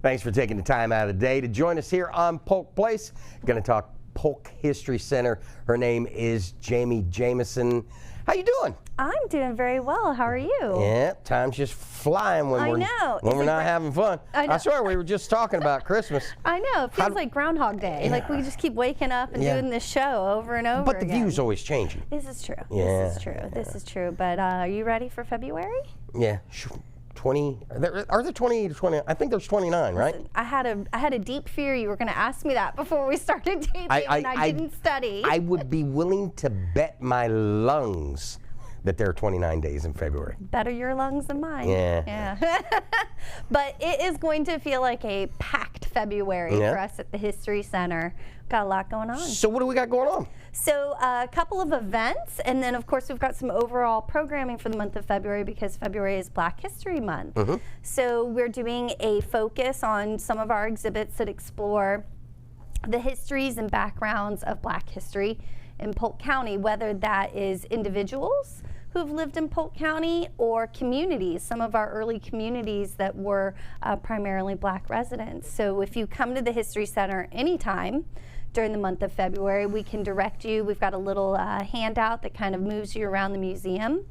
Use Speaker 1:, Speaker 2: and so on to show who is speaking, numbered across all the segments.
Speaker 1: Thanks for taking the time out of the day to join us here on Polk Place. Going to talk Polk History Center. Her name is Jayme Jamison. How you doing?
Speaker 2: I'm doing very well. How are you?
Speaker 1: Yeah, time's just flying when we're not having fun. I swear we were just talking about Christmas.
Speaker 2: I know. It feels like Groundhog Day. Yeah. Like we just keep waking up and doing this show over and over
Speaker 1: But the
Speaker 2: again.
Speaker 1: view's always changing.
Speaker 2: This is true.
Speaker 1: Yeah.
Speaker 2: This is true. This is true. But are you ready for February?
Speaker 1: Yeah. 20, are there 20 to 20? I think there's 29, right?
Speaker 2: Listen, I had a deep fear you were going to ask me that before we started taping, and I didn't study.
Speaker 1: I would be willing to bet my lungs that there are 29 days in February.
Speaker 2: Better your lungs than mine.
Speaker 1: Yeah.
Speaker 2: But it is going to feel like a packed February for us at the History Center. Got a lot going on.
Speaker 1: So what do we got going on?
Speaker 2: So a couple of events, and then of course we've got some overall programming for the month of February because February is Black History Month. Mm-hmm. So we're doing a focus on some of our exhibits that explore the histories and backgrounds of Black history in Polk County, whether that is individuals who've lived in Polk County or communities, some of our early communities that were primarily Black residents. So if you come to the History Center anytime during the month of February, we can direct you. We've got a little handout that kind of moves you around the museum.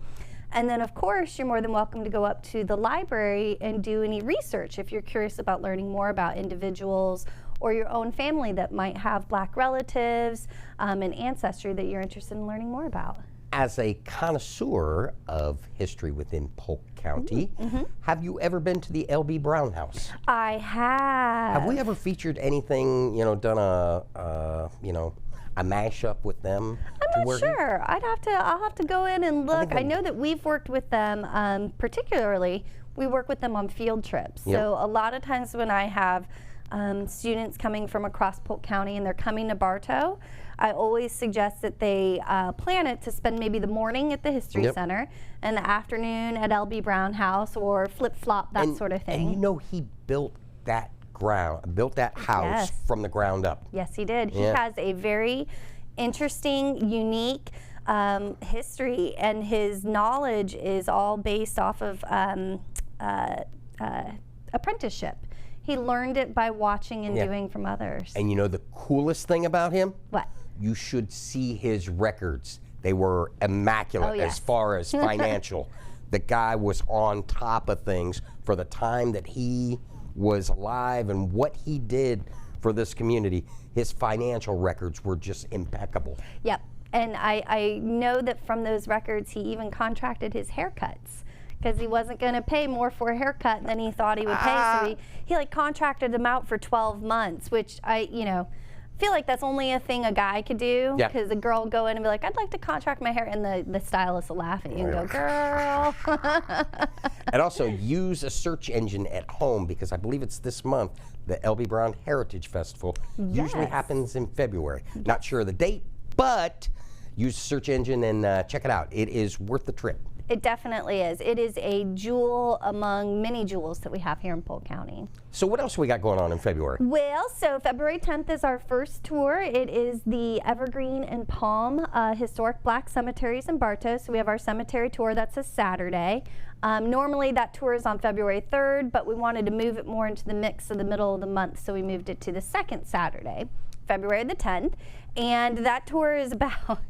Speaker 2: And then of course, you're more than welcome to go up to the library and do any research if you're curious about learning more about individuals or your own family that might have Black relatives and ancestry that you're interested in learning more about.
Speaker 1: As a connoisseur of history within Polk County, have you ever been to the L.B. Brown House?
Speaker 2: I have.
Speaker 1: Have we ever featured anything, done a mashup with them?
Speaker 2: I'm not sure. I'll have to go in and look. I know that we've worked with them, particularly, we work with them on field trips. Yep. So a lot of times when I have students coming from across Polk County and they're coming to Bartow, I always suggest that they plan it to spend maybe the morning at the History Center and the afternoon at L.B. Brown House or flip-flop, that sort of thing.
Speaker 1: And he built that house from the ground up.
Speaker 2: Yes, he did. He has a very interesting, unique history, and his knowledge is all based off of apprenticeship. He learned it by watching and doing from others.
Speaker 1: And the coolest thing about him?
Speaker 2: What?
Speaker 1: You should see his records. They were immaculate as far as financial. The guy was on top of things for the time that he was alive and what he did for this community. His financial records were just impeccable. Yep.
Speaker 2: And I know that from those records, he even contracted his haircuts, because he wasn't going to pay more for a haircut than he thought he would pay. So he like contracted them out for 12 months, which I feel like that's only a thing a guy could do, because a girl will go in and be like, I'd like to contract my hair, and the stylist will laugh at you and go, girl.
Speaker 1: And also use a search engine at home, because I believe it's this month, the L.B. Brown Heritage Festival usually happens in February. Not sure of the date, but use a search engine and check it out. It is worth the trip.
Speaker 2: It definitely is. It is a jewel among many jewels that we have here in Polk County.
Speaker 1: So what else we got going on in February?
Speaker 2: Well, so February 10th is our first tour. It is the Evergreen and Palm Historic Black Cemeteries in Bartow. So we have our cemetery tour. That's a Saturday. Normally that tour is on February 3rd, but we wanted to move it more into the mix of the middle of the month, so we moved it to the second Saturday, February the 10th. And that tour is about,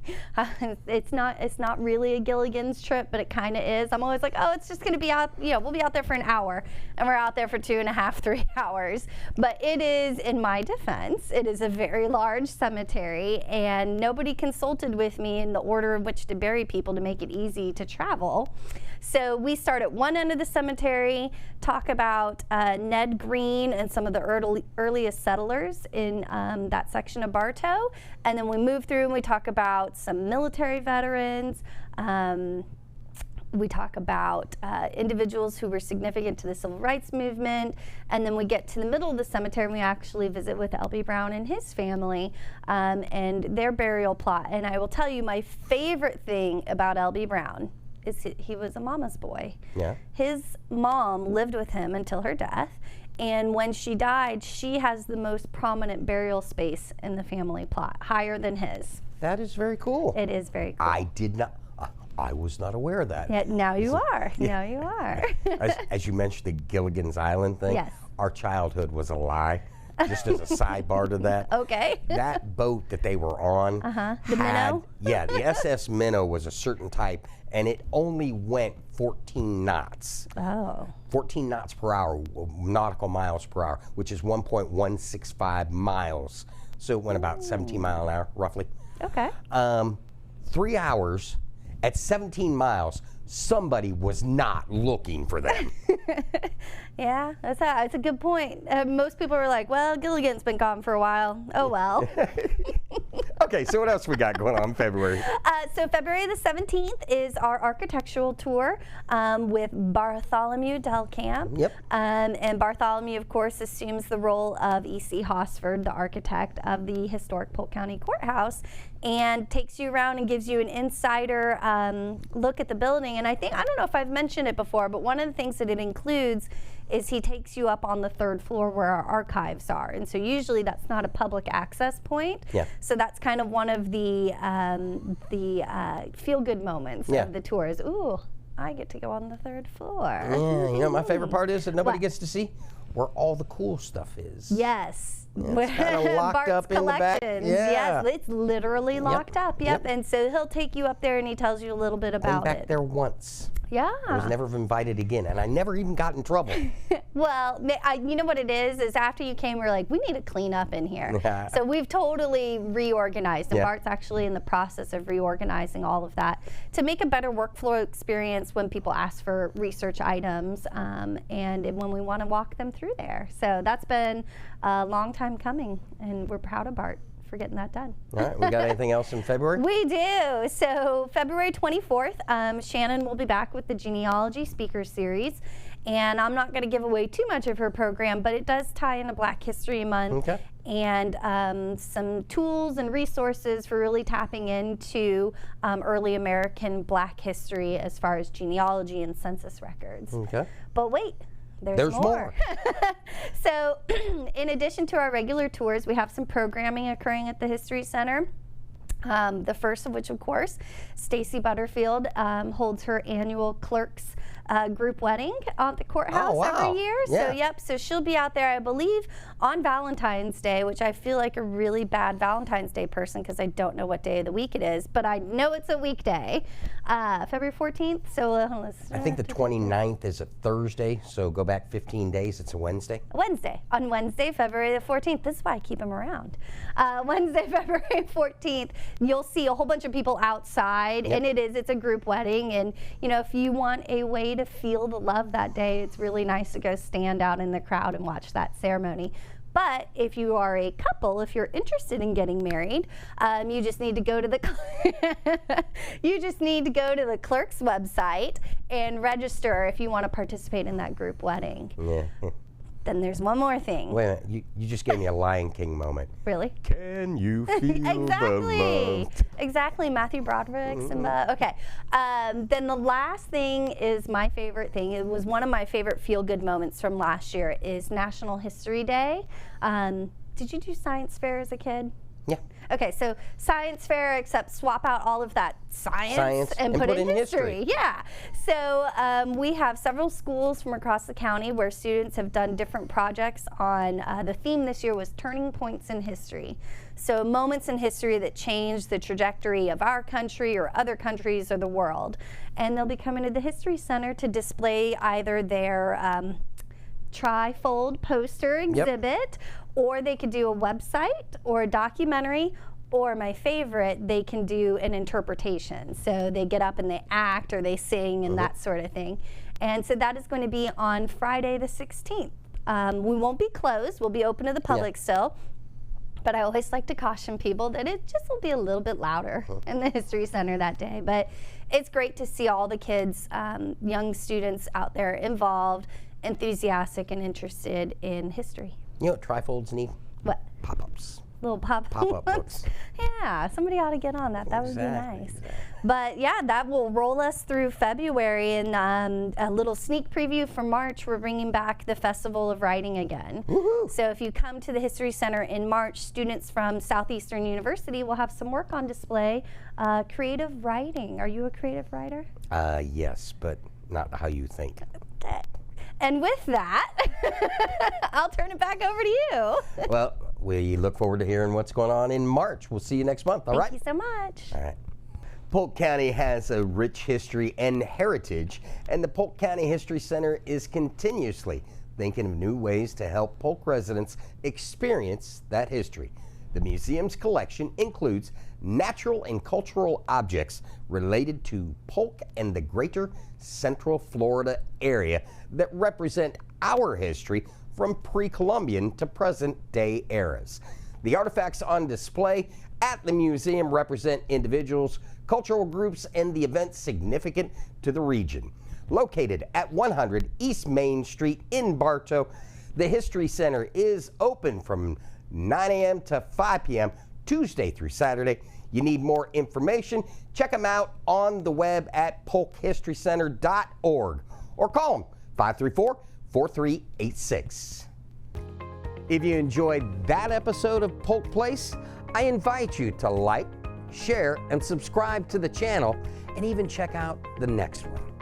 Speaker 2: it's not really a Gilligan's trip, but it kind of is. I'm always like, oh, it's just going to be out, we'll be out there for an hour, and we're out there for 2.5, 3 hours. But it is, in my defense, it is a very large cemetery, and nobody consulted with me in the order of which to bury people to make it easy to travel. So we start at one end of the cemetery, talk about Ned Green and some of the earliest settlers in that section of Bartow. And then we move through and we talk about some military veterans. We talk about individuals who were significant to the civil rights movement. And then we get to the middle of the cemetery and we actually visit with L.B. Brown and his family and their burial plot. And I will tell you, my favorite thing about L.B. Brown is he was a mama's boy. Yeah. His mom lived with him until her death. And when she died, she has the most prominent burial space in the family plot, higher than his.
Speaker 1: That is very cool.
Speaker 2: It is very cool.
Speaker 1: I was not aware of that.
Speaker 2: Yeah, now you are. Now you are.
Speaker 1: As you mentioned the Gilligan's Island thing.
Speaker 2: Yes.
Speaker 1: our childhood was a lie. Just as a sidebar to that.
Speaker 2: Okay.
Speaker 1: That boat that they were on.
Speaker 2: The Minnow?
Speaker 1: Yeah, the SS Minnow was a certain type, and it only went 14 knots.
Speaker 2: Oh.
Speaker 1: 14 knots per hour, nautical miles per hour, which is 1.165 miles. So it went about 17 miles an hour, roughly.
Speaker 2: Okay.
Speaker 1: 3 hours at 17 miles, somebody was not looking for them.
Speaker 2: Yeah, that's a good point. Most people were like, well, Gilligan's been gone for a while. Oh, well.
Speaker 1: Okay, so what else we got going on in February?
Speaker 2: So February the 17th is our architectural tour with Bartholomew Del Camp.
Speaker 1: Yep.
Speaker 2: And Bartholomew, of course, assumes the role of E.C. Hosford, the architect of the historic Polk County Courthouse, and takes you around and gives you an insider look at the building. And I don't know if I've mentioned it before, but one of the things that it includes is he takes you up on the 3rd floor where our archives are. And so usually that's not a public access point.
Speaker 1: Yeah.
Speaker 2: So that's kind of one of the feel-good moments of the tours. Ooh, I get to go on the 3rd floor.
Speaker 1: Yeah, you know my favorite part is that nobody gets to see where all the cool stuff is.
Speaker 2: Yes.
Speaker 1: Yeah, it's kind of locked
Speaker 2: Bart's
Speaker 1: up in the back.
Speaker 2: collections.
Speaker 1: Yeah.
Speaker 2: Yes, it's literally locked up. Yep. And so he'll take you up there and he tells you a little bit about
Speaker 1: I've been back
Speaker 2: it.
Speaker 1: there once.
Speaker 2: Yeah.
Speaker 1: I was never invited again, and I never even got in trouble.
Speaker 2: Well, you know what it is after you came, we're like, we need to clean up in here. So we've totally reorganized, and Bart's actually in the process of reorganizing all of that to make a better workflow experience when people ask for research items and when we want to walk them through there. So that's been a long time coming, and we're proud of Bart for getting that done.
Speaker 1: All right, we got anything else in February?
Speaker 2: We do. So February 24th, Shannon will be back with the Genealogy Speaker Series. And I'm not going to give away too much of her program, but it does tie into Black History Month.
Speaker 1: Okay.
Speaker 2: And some tools and resources for really tapping into early American Black history as far as genealogy and census records.
Speaker 1: Okay.
Speaker 2: But wait. There's more. So in addition to our regular tours, we have some programming occurring at the History Center. The first of which, of course, Stacy Butterfield holds her annual clerks group wedding at the courthouse every year.
Speaker 1: Yeah.
Speaker 2: So she'll be out there, I believe, on Valentine's Day, which I feel like a really bad Valentine's Day person because I don't know what day of the week it is, but I know it's a weekday, February 14th. So let's
Speaker 1: I think the 29th is a Thursday, so go back 15 days, it's a Wednesday.
Speaker 2: On Wednesday, February the 14th. This is why I keep them around. Wednesday, February 14th, you'll see a whole bunch of people outside, and it's a group wedding. And you know, if you want a way to feel the love that day, it's really nice to go stand out in the crowd and watch that ceremony. But if you are a couple, if you're interested in getting married, you just need to go to the clerk's website and register if you want to participate in that group wedding.
Speaker 1: Yeah.
Speaker 2: Then there's one more thing.
Speaker 1: Wait a minute, you just gave me a Lion King moment.
Speaker 2: Really?
Speaker 1: Can you feel
Speaker 2: Exactly.
Speaker 1: the love?
Speaker 2: Exactly, Matthew Broderick, Simba. Okay. Then the last thing is my favorite thing. It was one of my favorite feel-good moments from last year is National History Day. Did you do science fair as a kid?
Speaker 1: Yeah.
Speaker 2: Okay, so science fair, except swap out all of that science and put in history. Yeah. So we have several schools from across the county where students have done different projects on, the theme this year was Turning Points in History. So moments in history that changed the trajectory of our country or other countries or the world. And they'll be coming to the History Center to display either their trifold poster exhibit, or they could do a website or a documentary, or my favorite, they can do an interpretation. So they get up and they act or they sing and that sort of thing. And so that is going to be on Friday the 16th. We won't be closed. We'll be open to the public still. But I always like to caution people that it just will be a little bit louder in the History Center that day. But it's great to see all the kids, young students out there involved, enthusiastic and interested in history.
Speaker 1: You know what trifolds need?
Speaker 2: What?
Speaker 1: Pop-ups.
Speaker 2: Little pop-up
Speaker 1: books.
Speaker 2: Yeah, somebody ought to get on that. That would be nice.
Speaker 1: Exactly.
Speaker 2: But yeah, that will roll us through February, and a little sneak preview for March. We're bringing back the Festival of Writing again.
Speaker 1: Woohoo.
Speaker 2: So if you come to the History Center in March, students from Southeastern University will have some work on display. Creative writing. Are you a creative writer?
Speaker 1: Yes, but not how you think.
Speaker 2: And with that, I'll turn it back over to you.
Speaker 1: Well, we look forward to hearing what's going on in March. We'll see you next month, all right?
Speaker 2: Thank you so much.
Speaker 1: All right. Polk County has a rich history and heritage, and the Polk County History Center is continuously thinking of new ways to help Polk residents experience that history. The museum's collection includes natural and cultural objects related to Polk and the greater Central Florida area that represent our history from pre-Columbian to present-day eras. The artifacts on display at the museum represent individuals, cultural groups, and the events significant to the region. Located at 100 East Main Street in Bartow, the History Center is open from 9 a.m. to 5 p.m. Tuesday through Saturday. You need more information? Check them out on the web at polkhistorycenter.org or call them 534-4386. If you enjoyed that episode of Polk Place, I invite you to like, share, and subscribe to the channel, and even check out the next one.